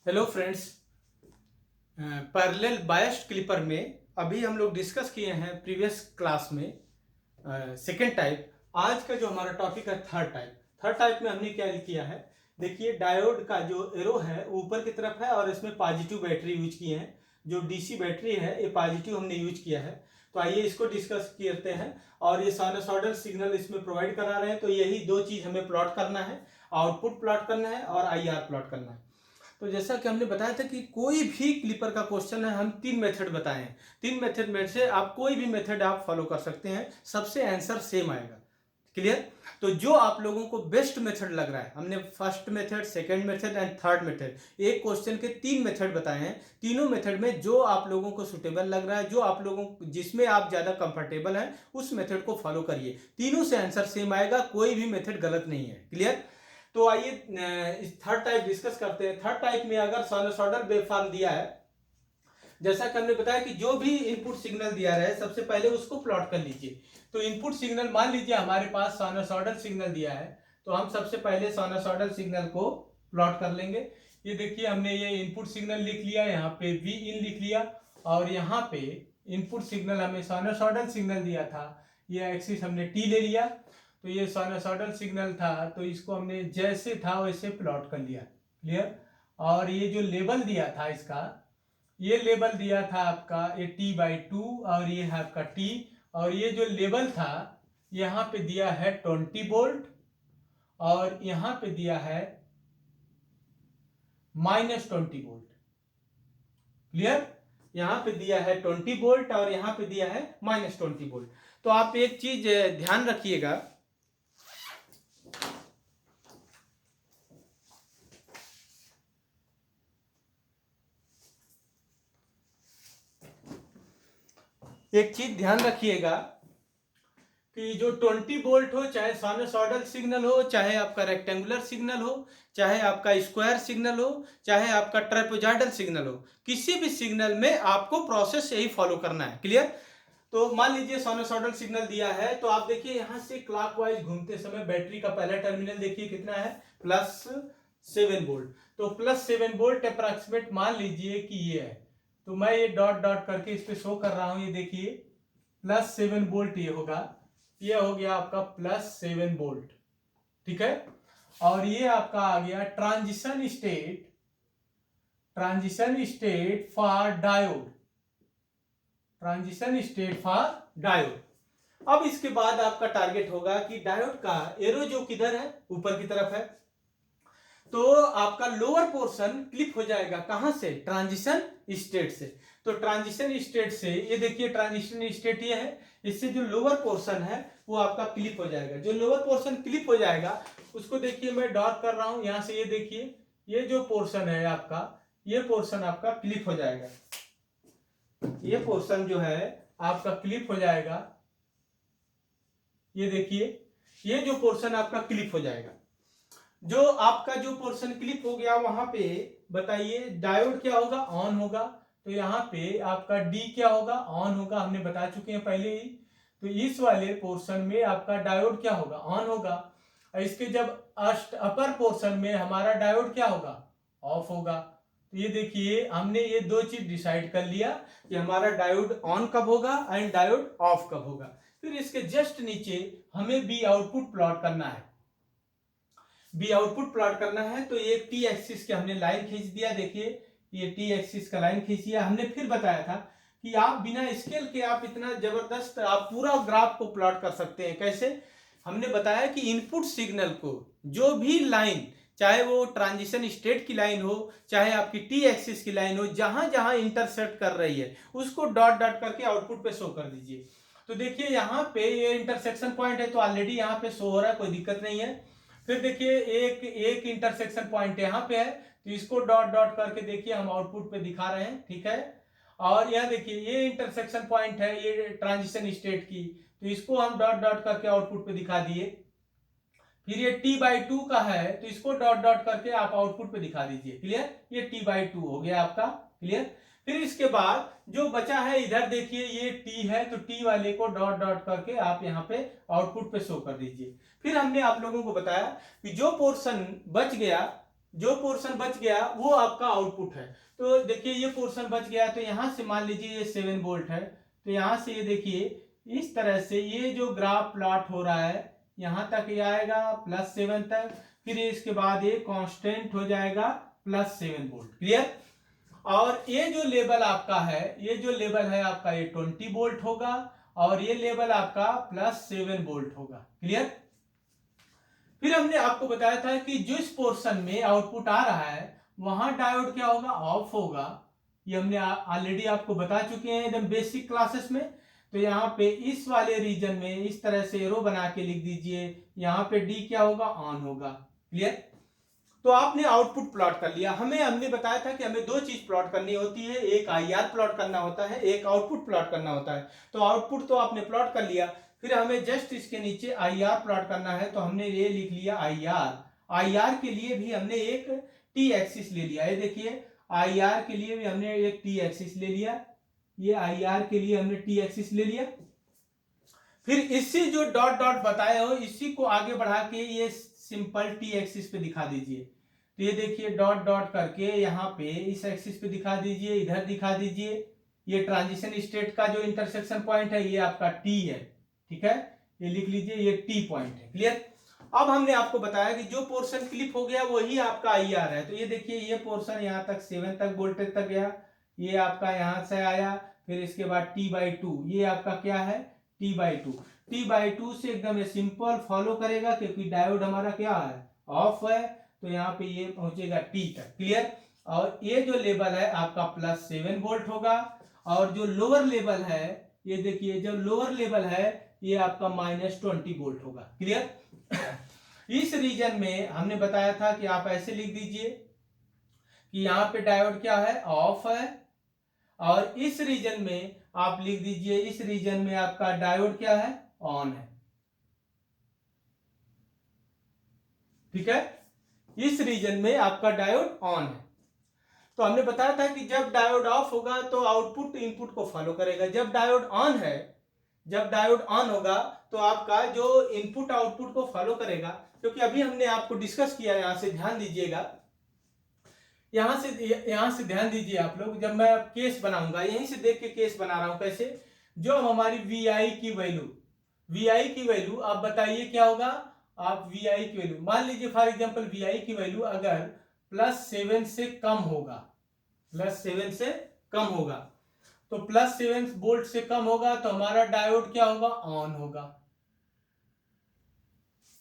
Hello friends, parallel biased clipper में अभी हम लोग डिस्कस किए हैं प्रीवियस क्लास में सेकेंड टाइप। आज का जो हमारा टॉपिक है थर्ड टाइप में हमने क्या किया है। देखिए, डायोड का जो एरो है वो ऊपर की तरफ है और इसमें पॉजिटिव बैटरी यूज किए हैं। जो डीसी बैटरी है ये पॉजिटिव हमने यूज किया है। तो आइए इसको डिस्कस करते हैं। और ये साइनसॉइडल सिग्नल इसमें प्रोवाइड करा रहे हैं, तो यही दो चीज हमें प्लॉट करना है, आउटपुट प्लॉट करना है और आईआर प्लॉट करना है। तो जैसा कि हमने बताया था कि कोई भी क्लिपर का क्वेश्चन है, हम 3 मेथड बताए हैं। 3 मेथड में से आप कोई भी मेथड आप फॉलो कर सकते हैं, सबसे आंसर सेम आएगा। क्लियर? तो जो आप लोगों को बेस्ट मेथड लग रहा है, हमने first method, second method and third method, एक क्वेश्चन के 3 मेथड बताए हैं। तीनों मेथड में जो आप लोगों को सुटेबल लग रहा है, जो आप लोगों जिसमें आप ज्यादा कंफर्टेबल हैं, उस मेथड को फॉलो करिए। तीनों से आंसर सेम आएगा, कोई भी मेथड गलत नहीं है। क्लियर? तो आइए इस थर्ड टाइप डिस्कस करते हैं। थर्ड टाइप में अगर साइनसॉइडल वेवफॉर्म दिया है, जैसा कि हमने बताया कि जो भी इनपुट सिग्नल दिया रहा है सबसे पहले उसको प्लॉट कर लीजिए। तो इनपुट सिग्नल मान लीजिए हमारे पास साइनसॉइडल सिग्नल दिया है, तो हम सबसे पहले साइनसॉइडल सिग्नल को प्लॉट कर लेंगे। ये देखिए, हमने ये इनपुट सिग्नल लिख लिया, यहाँ पे वी इन लिख लिया, और यहाँ पे इनपुट सिग्नल हमें साइनसॉइडल सिग्नल दिया था, ये एक्सिस हमने टी ले लिया। तो ये साइनसॉइडल सिग्नल था, तो इसको हमने जैसे था वैसे प्लॉट कर लिया। क्लियर? और ये जो लेवल दिया था इसका, ये लेवल दिया था आपका ये t/2 और ये है आपका t। और ये जो लेवल था यहाँ पे दिया है 20 वोल्ट और यहाँ पे दिया है -20 वोल्ट। क्लियर? यहाँ पे दिया है 20 वोल्ट और यहाँ पे दिया है -20 वोल्ट। तो आप एक चीज ध्यान रखिएगा, एक चीज ध्यान रखिएगा कि जो 20 वोल्ट हो, चाहे साइनसॉइडल सिग्नल हो, चाहे आपका रेक्टेंगुलर सिग्नल हो, चाहे आपका स्क्वायर सिग्नल हो, चाहे आपका ट्रापेजॉइडल सिग्नल हो, किसी भी सिग्नल में आपको प्रोसेस यही फॉलो करना है। क्लियर? तो मान लीजिए साइनसॉइडल सिग्नल दिया है, तो आप देखिए यहाँ से क्लॉकवाइज घूमते समय बैटरी का पहला टर्मिनल देखिए कितना है, +7 वोल्ट। तो +7 वोल्ट अप्रॉक्सीमेट मान लीजिए कि ये है। तो मैं ये डॉट डॉट करके इस पे शो कर रहा हूं, ये देखिए +7 वोल्ट ये होगा, ये हो गया आपका +7 वोल्ट। ठीक है? और ये आपका आ गया transition state for diode, transition state for diode. अब इसके बाद आपका टारगेट होगा कि डायोड का एरो जो किधर है, ऊपर की तरफ है, तो आपका लोअर पोर्शन क्लिप हो जाएगा। कहां से? ट्रांजिशन स्टेट से। तो ट्रांजिशन स्टेट से ये देखिए, ट्रांजिशन स्टेट ये है, इससे जो लोअर पोर्शन है वो आपका क्लिप हो जाएगा। जो लोअर पोर्शन क्लिप हो जाएगा उसको देखिए मैं डॉट कर रहा हूं यहां से, ये देखिए ये जो पोर्शन है आपका, ये पोर्शन आपका क्लिप हो जाएगा। ये पोर्शन जो है आपका क्लिप हो जाएगा, ये देखिए ये जो पोर्शन आपका क्लिप हो जाएगा। जो आपका जो पोर्शन क्लिप हो गया वहां पे बताइए डायोड क्या होगा? ऑन होगा। तो यहाँ पे आपका डी क्या होगा? ऑन होगा, हमने बता चुके हैं पहले ही। तो इस वाले पोर्शन में आपका डायोड क्या होगा? ऑन होगा। और इसके जब अपर पोर्शन में हमारा डायोड क्या होगा? ऑफ होगा। तो ये देखिए हमने ये दो चीज डिसाइड कर लिया कि हमारा डायोड ऑन कब होगा एंड डायोड ऑफ कब होगा। फिर इसके जस्ट नीचे हमें बी आउटपुट प्लॉट करना है। बी आउटपुट प्लॉट करना है, तो ये टी एक्सिस के हमने लाइन खींच दिया। देखिए ये टी एक्सिस का लाइन खींच दिया। हमने फिर बताया था कि आप बिना स्केल के आप इतना जबरदस्त आप पूरा ग्राफ को प्लॉट कर सकते हैं। कैसे? हमने बताया कि इनपुट सिग्नल को जो भी लाइन, चाहे वो ट्रांजिशन स्टेट की लाइन हो, चाहे आपकी टी एक्सिस की लाइन हो, जहां जहां इंटरसेक्ट कर रही है उसको डॉट डॉट करके आउटपुट पे शो कर दीजिए। तो देखिए यहाँ पे ये इंटरसेक्शन पॉइंट है, तो ऑलरेडी यहाँ पे शो हो रहा है, कोई दिक्कत नहीं है। फिर देखिए एक इंटरसेक्शन पॉइंट यहाँ पे है, तो इसको डॉट डॉट करके देखिए हम आउटपुट पे दिखा रहे हैं। ठीक है? और यह देखिए ये इंटरसेक्शन पॉइंट है ये ट्रांजिशन स्टेट की, तो इसको हम डॉट डॉट करके आउटपुट पे दिखा दिए। फिर ये t/2 का है, तो इसको डॉट डॉट करके आप आउटपुट पे दिखा दीजिए। क्लियर? ये t/2 हो गया आपका। क्लियर? फिर इसके बाद जो बचा है इधर देखिए ये t है, तो t वाले को डॉट डॉट करके आप यहाँ पे आउटपुट पे शो कर दीजिए। फिर हमने आप लोगों को बताया कि जो पोर्शन बच गया जो पोर्शन बच गया वो आपका आउटपुट है। तो देखिए ये पोर्शन बच गया, तो यहां से मान लीजिए ये 7 वोल्ट है, तो यहां से ये देखिए इस तरह से ये जो ग्राफ प्लॉट हो रहा है यहां तक ये आएगा +7 तक, फिर इसके बाद ये कांस्टेंट हो जाएगा +7 वोल्ट। क्लियर? और ये जो लेवल आपका है, ये जो लेवल है आपका ये 20 वोल्ट होगा, और ये लेवल आपका +7 वोल्ट होगा। क्लियर? फिर हमने आपको बताया था कि जिस पोर्शन में आउटपुट आ रहा है वहां डायोड क्या होगा, ऑफ होगा। ये हमने ऑलरेडी आपको बता चुके हैं एकदम बेसिक क्लासेस में। तो यहाँ पे इस वाले रीजन में इस तरह से एरो बना के लिख दीजिए, यहाँ पे डी क्या होगा, ऑन होगा। क्लियर? तो आपने आउटपुट प्लॉट कर लिया। हमने बताया था कि हमें दो चीज प्लॉट करनी होती है, एक आईआर प्लॉट करना होता है, एक आउटपुट प्लॉट करना होता है। तो आउटपुट तो आपने प्लॉट कर लिया, फिर हमें जस्ट इसके नीचे आईआर प्लॉट करना है, तो हमने ये लिख लिया आईआर। आईआर के लिए भी हमने एक टी एक्सिस ले लिया, ये देखिए आईआर के लिए भी हमने एक टी एक्सिस ले लिया, ये आईआर के लिए हमने टी एक्सिस ले लिया। फिर इसी जो डॉट डॉट बताए हो इसी को आगे बढ़ा के ये सिंपल टी एक्सिस पे दिखा दीजिए। तो ये देखिए डॉट डॉट करके यहाँ पे इस एक्सिस पे दिखा दीजिए, इधर दिखा दीजिए। ये ट्रांजिशन स्टेट का जो इंटरसेक्शन पॉइंट है ये आपका टी है, ठीक है, ये लिख लीजिए, ये टी पॉइंट है। क्लियर? अब हमने आपको बताया कि जो पोर्शन क्लिप हो गया वही आपका आईआर है। तो ये देखिए ये पोर्शन यहाँ तक 7 तक वोल्टेज तक गया, ये आपका यहाँ से आया, फिर इसके बाद T/2 ये आपका क्या है, T/2। T/2 से एकदम सिंपल फॉलो करेगा क्योंकि डायोड हमारा क्या है, ऑफ है, तो यहाँ पे ये पहुंचेगा टी तक। क्लियर? और ये जो लेवल है आपका +7 वोल्ट होगा, और जो लोअर लेवल है ये देखिए जो लोअर लेवल है ये आपका -20 वोल्ट होगा। क्लियर? इस रीजन में हमने बताया था कि आप ऐसे लिख दीजिए कि यहाँ पे डायोड क्या है, ऑफ है, और इस रीजन में आप लिख दीजिए, इस रीजन में आपका डायोड क्या है, ऑन है। ठीक है? इस रीजन में आपका डायोड ऑन है। तो हमने बताया था कि जब डायोड ऑफ होगा तो आउटपुट इनपुट को फॉलो करेगा, जब डायोड ऑन है, जब डायोड ऑन होगा तो आपका जो इनपुट आउटपुट को फॉलो करेगा। क्योंकि अभी हमने आपको डिस्कस किया, यहां से ध्यान दीजिएगा, यहां से ध्यान दीजिए आप लोग, जब मैं केस बनाऊंगा यहीं से देख के केस बना रहा हूं कैसे, जो हमारी वी आई की वैल्यू आप बताइए क्या होगा, आप वी आई की वैल्यू मान लीजिए फॉर एग्जांपल वी आई की वैल्यू अगर +7 से कम होगा, +7 से कम होगा, तो +7 वोल्ट से कम होगा तो हमारा डायोड क्या होगा, ऑन होगा।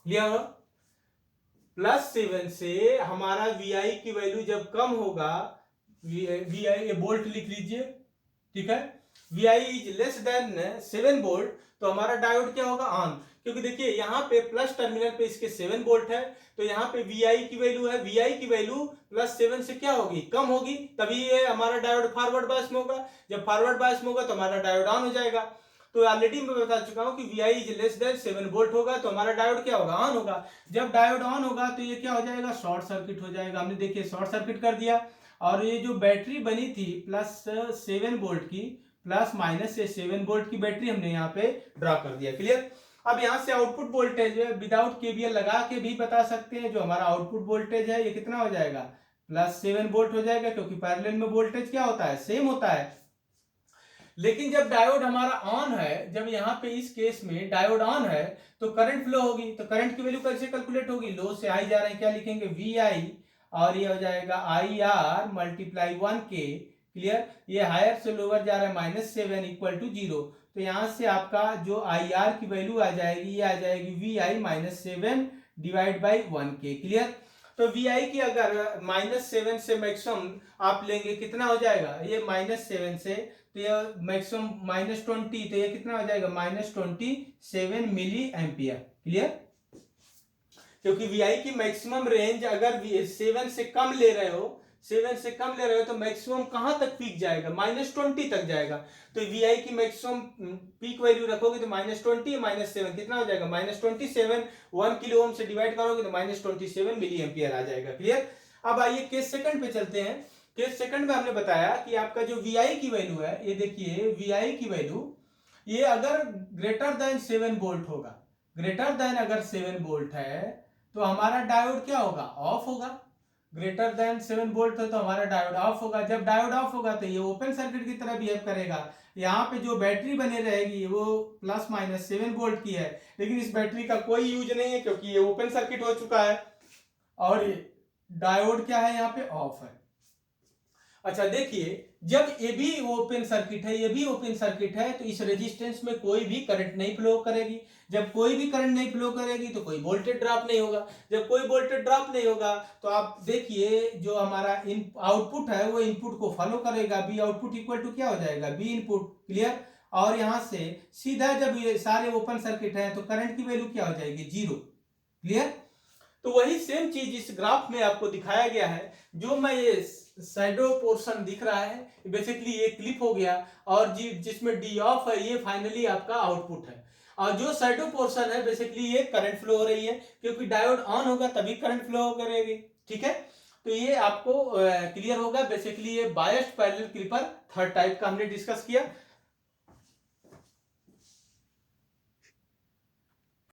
क्लियर? +7 से हमारा वी आई की वैल्यू जब कम होगा, वी आई वोल्ट लिख लीजिए, ठीक है, V I is less than 7 volt, तो हमारा डायोड क्या होगा, ऑन। क्योंकि देखिए यहाँ पे प्लस टर्मिनल पे इसके 7 वोल्ट है, तो यहाँ पे वी आई की वैल्यू है, वी आई की वैल्यू +7 से क्या होगी, कम होगी, तभी ये हमारा डायोड फॉरवर्ड बायस में होगा। जब फॉरवर्ड बायस में होगा तो हमारा डायोड ऑन हो जाएगा। तो ऑलरेडी मैं बता चुका हूं कि V I is less than 7 volt होगा तो हमारा डायोड क्या होगा, ऑन होगा। जब डायोड ऑन होगा तो ये क्या हो जाएगा, शॉर्ट सर्किट हो जाएगा। हमने देखिए शॉर्ट सर्किट कर दिया, और ये जो बैटरी बनी थी +7 वोल्ट की, प्लस माइनस से 7 वोल्ट की बैटरी हमने यहाँ पे ड्रा कर दिया। क्लियर? अब यहाँ से आउटपुट वोल्टेज विदाउट केवीएल लगा के भी बता सकते हैं, जो हमारा आउटपुट वोल्टेज है ये कितना हो जाएगा, +7 वोल्ट हो जाएगा, क्योंकि पैरेलल में वोल्टेज क्या होता है, सेम होता है। लेकिन जब डायोड हमारा ऑन है, जब यहाँ पे इस केस में डायोड ऑन है तो करंट फ्लो होगी, तो करंट की वैल्यू कैसे कैलकुलेट होगी, लो से हाई जा रहे हैं, क्या लिखेंगे, वी आई, और ये हो जाएगा I R multiply 1K। Clear? ये हायर से लोअर जा रहा है, -7 = 0, तो यहां से आपका जो आई आर की वैल्यू आ जाएगी, ये आ जाएगी V I -7 divide by 1K। Clear? तो वी आई की अगर -7 से मैक्सिमम आप लेंगे कितना हो जाएगा, ये -7 से तो ये मैक्सिमम -20, तो ये कितना हो जाएगा, -27 मिली एम्पियर। क्लियर? क्योंकि वी आई की मैक्सिमम रेंज अगर 7 से कम ले रहे हो, 7 से कम ले रहे हो तो मैक्सिमम कहां तक पीक जाएगा, -20 तक जाएगा। तो वी आई की मैक्सिमम पीक वैल्यू रखोगे तो -20 -7 कितना हो जाएगा, -27, 1 किलो ओम से डिवाइड करोगे तो -27 मिली एम्पियर आ जाएगा। क्लियर? अब आइए केस सेकंड पे चलते हैं। केस सेकंड में हमने बताया कि आपका जो वी आई की वैल्यू है, ये देखिए वी आई की वैल्यू ये अगर ग्रेटर देन 7 वोल्ट होगा, ग्रेटर देन अगर 7 वोल्ट है तो हमारा डायोड क्या होगा, ऑफ होगा। ग्रेटर देन 7 वोल्ट है तो हमारा डायोड ऑफ होगा। जब डायोड ऑफ होगा तो ये ओपन सर्किट की तरह बिहेव करेगा। यहाँ पे जो बैटरी बनी रहेगी वो प्लस माइनस 7 वोल्ट की है, लेकिन इस बैटरी का कोई यूज नहीं है क्योंकि ये ओपन सर्किट हो चुका है और ये डायोड क्या है यहाँ पे ऑफ है। अच्छा देखिए, जब ये भी ओपन सर्किट है, ये भी ओपन सर्किट है, तो इस रेजिस्टेंस में कोई भी करंट नहीं फ्लो करेगी। जब कोई भी करंट नहीं फ्लो करेगी तो कोई वोल्टेज ड्रॉप नहीं होगा। जब कोई वोल्टेज ड्रॉप नहीं होगा तो आप देखिए जो हमारा आउटपुट है वो इनपुट को फॉलो करेगा। बी आउटपुट इक्वल टू क्या हो जाएगा, बी इनपुट। क्लियर। और यहां से सीधा जब ये सारे ओपन सर्किट है तो करंट की वैल्यू क्या हो जाएगी, 0। क्लियर। तो वही सेम चीज इस ग्राफ में आपको दिखाया गया है। जो मैं ये शैडो पोर्शन दिख रहा है बेसिकली ये क्लिप हो गया, और जिसमें डी ऑफ है ये फाइनली आपका आउटपुट है। और जो शैडो पोर्शन है बेसिकली ये करंट फ्लो हो रही है, क्योंकि डायोड ऑन होगा तभी करंट फ्लो करेगी। ठीक है, तो ये आपको क्लियर होगा। बेसिकली ये biased parallel clipper third type का हमने डिस्कस किया।